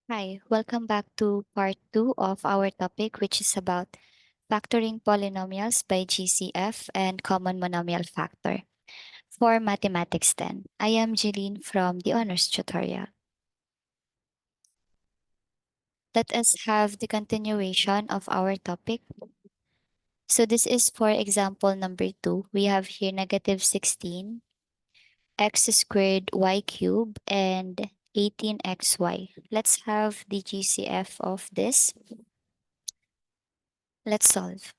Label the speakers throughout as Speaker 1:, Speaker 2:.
Speaker 1: Hi, welcome back to part 2 of our topic, which is about factoring polynomials by GCF and common monomial factor for Mathematics 10. I am Jeline from the Honors Tutorial. Let us have the continuation of our topic. So this is for example number 2. We have here negative 16, x squared y cubed, and 18xy. Let's have the GCF of this. Let's solve.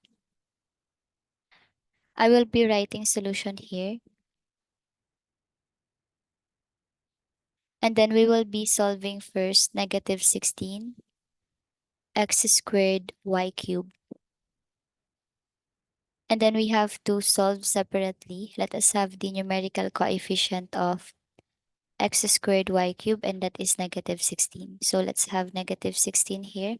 Speaker 1: I will be writing solution here. And then we will be solving first negative 16 x squared y cubed. And then we have to solve separately. Let us have the numerical coefficient of x squared y cubed, and that is negative 16. So let's have negative 16 here.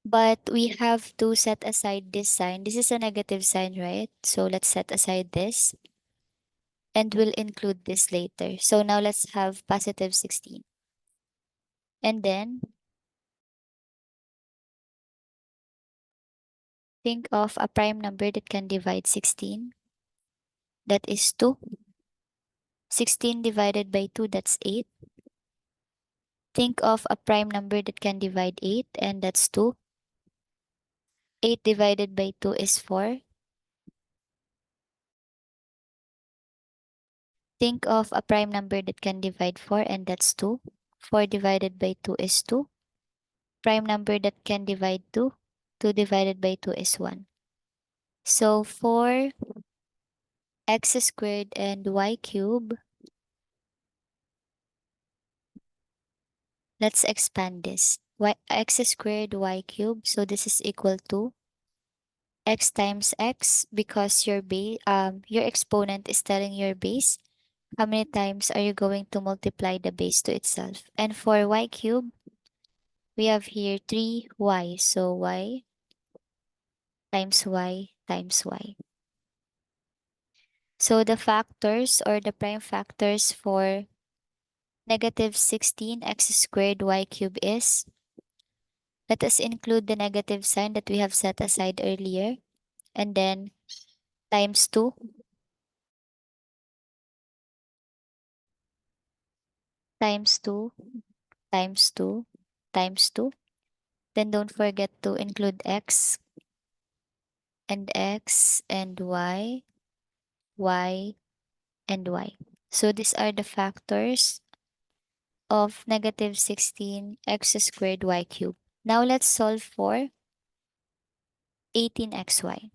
Speaker 1: But we have to set aside this sign. This is a negative sign, right? So let's set aside this. And we'll include this later. So now let's have positive 16. And then think of a prime number that can divide 16. That is 2. 16 divided by 2, that's 8. Think of a prime number that can divide 8, and that's 2. 8 divided by 2 is 4. Think of a prime number that can divide 4, and that's 2. 4 divided by 2 is 2. Prime number that can divide 2. 2 divided by 2 is 1. So 4 x squared and y cubed. Let's expand this. X squared y cubed. So this is equal to x times x, because your exponent is telling your base. How many times are you going to multiply the base to itself? And for y cubed, we have here 3y. So y times y times y. So the factors or the prime factors for negative 16 x squared y cubed is, let us include the negative sign that we have set aside earlier, and then times 2, times 2, times 2, times 2. Then don't forget to include x and y, and y. So these are the factors of negative 16 x squared y cubed. Now let's solve for 18xy.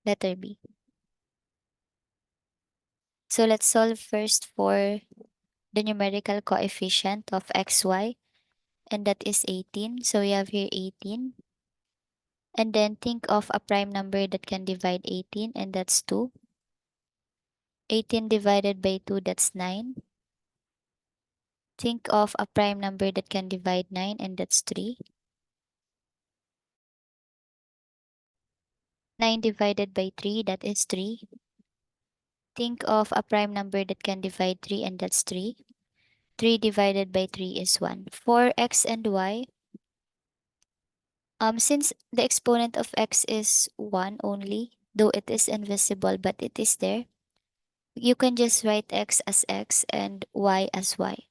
Speaker 1: Letter B. So let's solve first for the numerical coefficient of xy, and that is 18. So we have here 18. And then think of a prime number that can divide 18, and that's 2. 18 divided by 2, that's 9. Think of a prime number that can divide 9, and that's 3. 9 divided by 3, that is 3. Think of a prime number that can divide 3, and that's 3. 3 divided by 3 is 1. For x and y, since the exponent of x is 1 only, though it is invisible but it is there, you can just write x as x and y as y.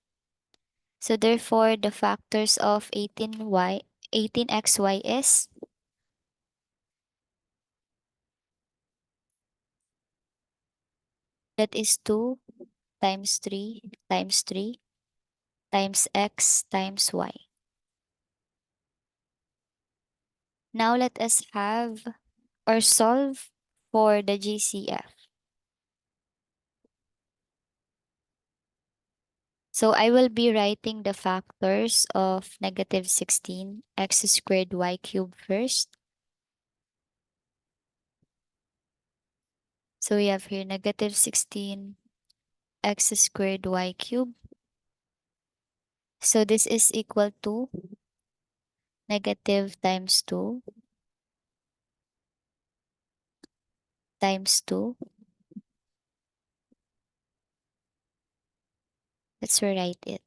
Speaker 1: So therefore, the factors of 18xy is, that is 2 times 3 times 3 times x times y. Now let us have or solve for the GCF. So I will be writing the factors of negative 16 x squared y cubed first. So we have here negative 16 x squared y cubed. So this is equal to negative times 2 times 2 Let's rewrite it.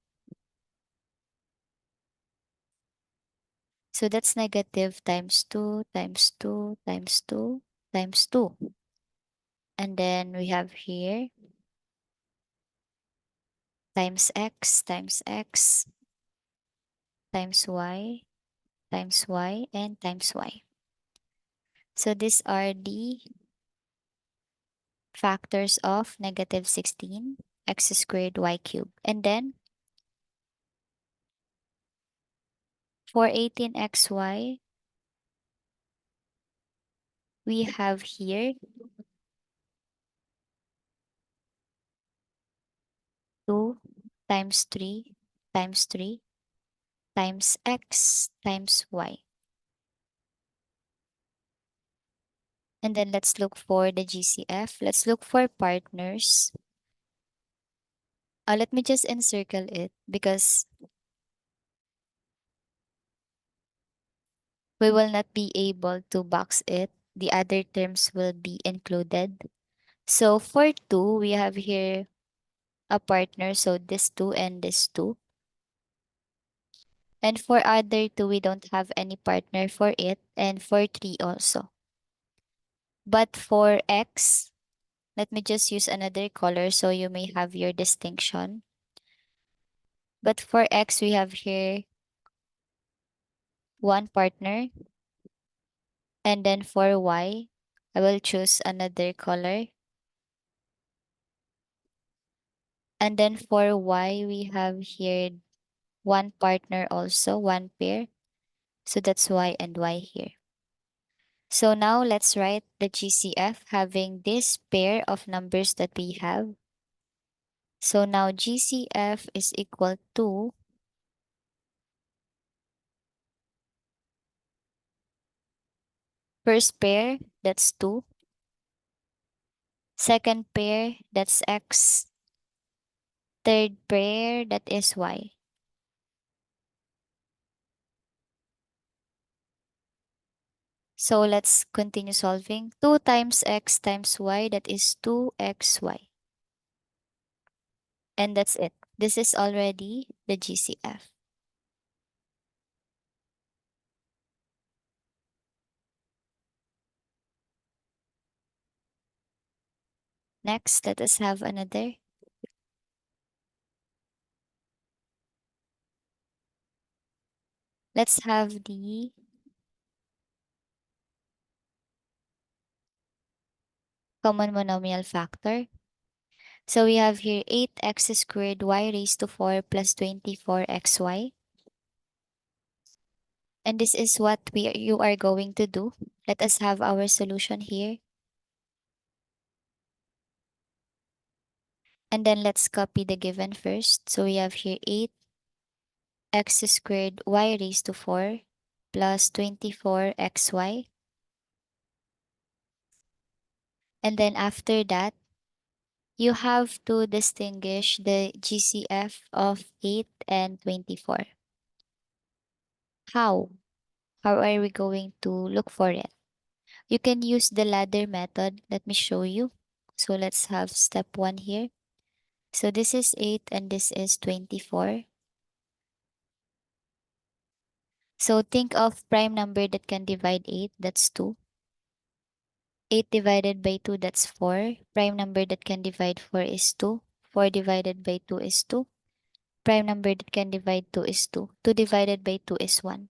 Speaker 1: So that's negative times 2 times 2 times 2 times 2. And then we have here times x times y, and times y. So these are the factors of negative 16 x squared y cubed. And then for 18xy, we have here 2 times 3 times 3 times x times y. And then let's look for the GCF. Let's look for partners. Let me just encircle it because we will not be able to box it. The other terms will be included. So for 2, we have here a partner. So this 2 and this 2. And for other 2, we don't have any partner for it. And for 3 also. But for x, let me just use another color so you may have your distinction. But for x, we have here one partner. And then for y, I will choose another color. And then for y, we have here one partner also, one pair. So that's y and y here. So now let's write the GCF having this pair of numbers that we have. So now GCF is equal to first pair, that's 2. Second pair, that's x. Third pair, that is y. So let's continue solving. 2 times x times y, that is 2xy. And that's it. This is already the GCF. Next, let us have another. Let's have the common monomial factor. So we have here 8x squared y raised to 4 plus 24xy. And this is what you are going to do. Let us have our solution here. And then let's copy the given first. So we have here 8x squared y raised to 4 plus 24xy. And then after that, you have to distinguish the GCF of 8 and 24. How? How are we going to look for it? You can use the ladder method. Let me show you. So let's have step 1 here. So this is 8 and this is 24. So think of prime number that can divide 8, that's 2. 8 divided by 2, that's 4. Prime number that can divide 4 is 2. 4 divided by 2 is 2. Prime number that can divide 2 is 2. 2 divided by 2 is 1.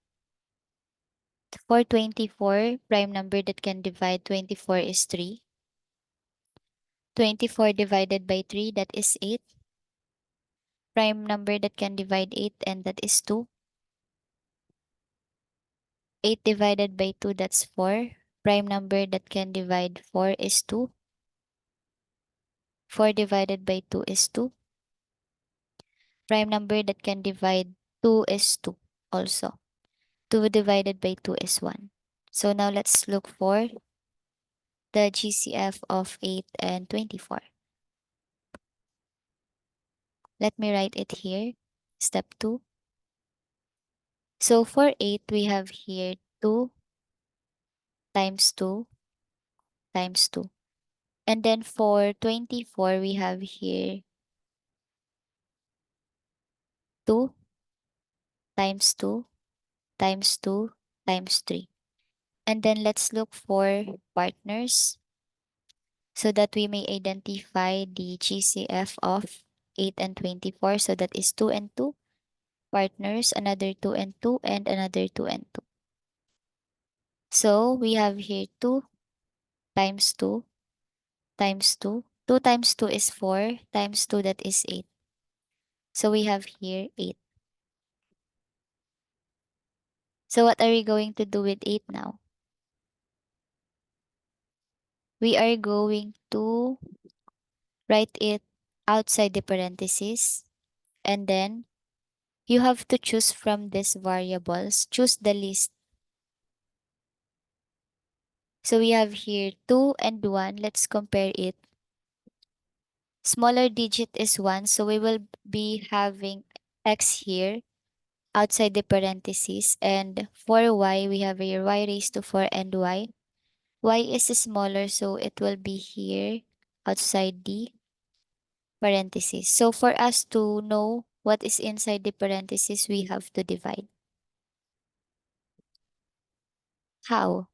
Speaker 1: For 24, prime number that can divide 24 is 3. 24 divided by 3, that is 8. Prime number that can divide 8, and that is 2. 8 divided by 2, that's 4. Prime number that can divide 4 is 2. 4 divided by 2 is 2. Prime number that can divide 2 is 2 also. 2 divided by 2 is 1. So now let's look for the GCF of 8 and 24. Let me write it here. Step 2. So for 8, we have here 2 times 2 times 2. And then for 24, we have here 2 times 2 times 2 times 3. And then let's look for partners so that we may identify the GCF of 8 and 24. So that is 2 and 2 partners, another 2 and 2, and another 2 and 2. So we have here 2 times 2 times 2. 2 times 2 is 4 times 2 that is 8. So we have here 8. So what are we going to do with 8 now? We are going to write it outside the parentheses, and then you have to choose from these variables. Choose the least. So we have here 2 and 1. Let's compare it. Smaller digit is 1, so we will be having x here outside the parentheses. And for y, we have here y raised to 4 and y. Y is smaller, so it will be here outside the parentheses. So for us to know what is inside the parentheses, we have to divide. How?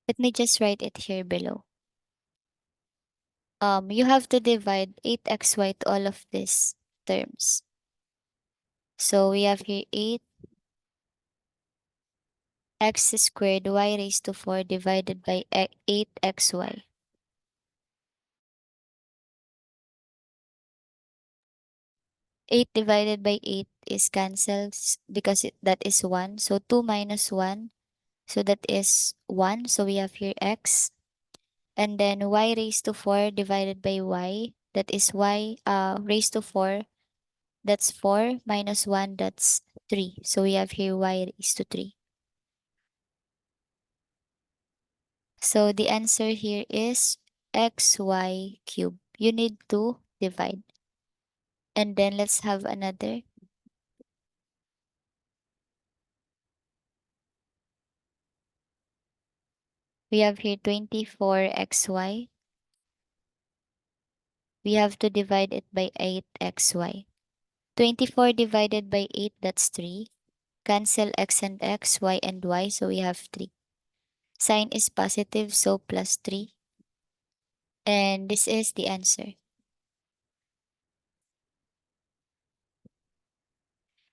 Speaker 1: Let me just write it here below. You have to divide 8xy to all of these terms. So we have here 8x squared y raised to 4 divided by 8xy. 8 divided by 8 is cancelled because that is 1. So 2 minus 1. So that is 1. So we have here x. And then y raised to 4 divided by y. That is y raised to 4. That's 4 minus 1. That's 3. So we have here y raised to 3. So the answer here is xy cubed. You need to divide. And then let's have another. We have here 24xy. We have to divide it by 8xy. 24 divided by 8, that's 3. Cancel x and x, y and y, so we have 3. Sign is positive, so plus 3. And this is the answer.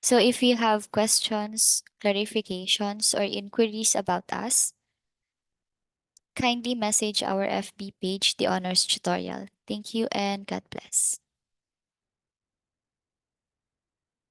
Speaker 1: So if you have questions, clarifications, or inquiries about us, kindly message our FB page, The Honors Tutorial. Thank you and God bless.